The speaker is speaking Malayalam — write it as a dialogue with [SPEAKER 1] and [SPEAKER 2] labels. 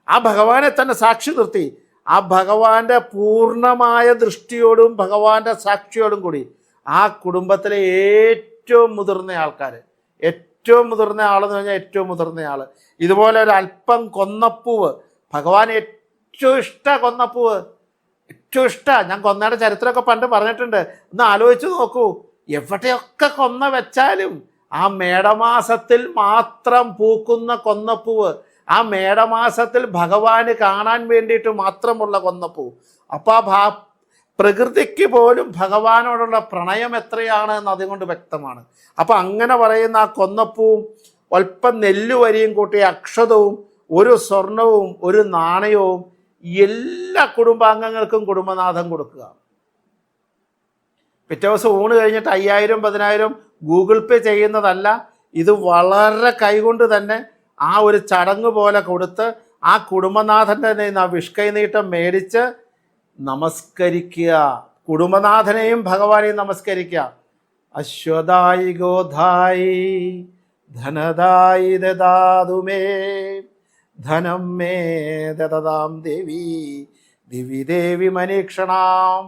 [SPEAKER 1] ആ ഭഗവാനെ തന്നെ സാക്ഷി നിർത്തി ആ ഭഗവാന്റെ പൂർണ്ണമായ ദൃഷ്ടിയോടും ഭഗവാന്റെ സാക്ഷിയോടും കൂടി ആ കുടുംബത്തിലെ ഏറ്റവും മുതിർന്ന ആൾക്കാർ, ഏറ്റവും മുതിർന്ന ആളെന്ന് പറഞ്ഞാൽ ഏറ്റവും മുതിർന്ന ആൾ, ഇതുപോലെ ഒരു അല്പം കൊന്നപ്പൂവ്, ഭഗവാൻ ഏറ്റവും ഇഷ്ടമാണ് കൊന്നപ്പൂവ്, ഏറ്റവും ഇഷ്ടമാണ്. ഞാൻ കൊന്നയുടെ ചരിത്രമൊക്കെ പണ്ട് പറഞ്ഞിട്ടുണ്ട്, ഒന്ന് ആലോചിച്ച് നോക്കൂ. എവിടെയൊക്കെ കൊന്ന വെച്ചാലും ആ മേടമാസത്തിൽ മാത്രം പൂക്കുന്ന കൊന്നപ്പൂവ്, ആ മേടമാസത്തിൽ ഭഗവാന് കാണാൻ വേണ്ടിയിട്ട് മാത്രമുള്ള കൊന്നപ്പൂവ്. അപ്പോൾ ആ പ്രകൃതിക്ക് പോലും ഭഗവാനോടുള്ള പ്രണയം എത്രയാണ് എന്ന് അതുകൊണ്ട് വ്യക്തമാണ്. അപ്പം അങ്ങനെ പറയുന്ന ആ കൊന്നപ്പൂവും അല്പം നെല്ലുവരിയും കൂട്ടിയ അക്ഷതവും ഒരു സ്വർണവും ഒരു നാണയവും എല്ലാ കുടുംബാംഗങ്ങൾക്കും കുടുംബനാഥൻ കൊടുക്കുക. പിറ്റേ ദിവസം ഊണ് കഴിഞ്ഞിട്ട് 5000 10,000 ഗൂഗിൾ പേ ചെയ്യുന്നതല്ല, ഇത് വളരെ കൈകൊണ്ട് തന്നെ ആ ഒരു ചടങ്ങ് പോലെ കൊടുത്ത് ആ കുടുംബനാഥൻ്റെ നിന്ന് ആ വിഷ്കൈ നീട്ടം മേടിച്ച് നമസ്കരിക്കുക. കുടുംബനാഥനെയും ഭഗവാനെയും നമസ്കരിക്കുക. അശ്വതായി ഗോധായി ധനദായി ദദാതുമേ ധനം മേ ദദാം ദേവി ദിവി ദേവി മനീക്ഷണാം.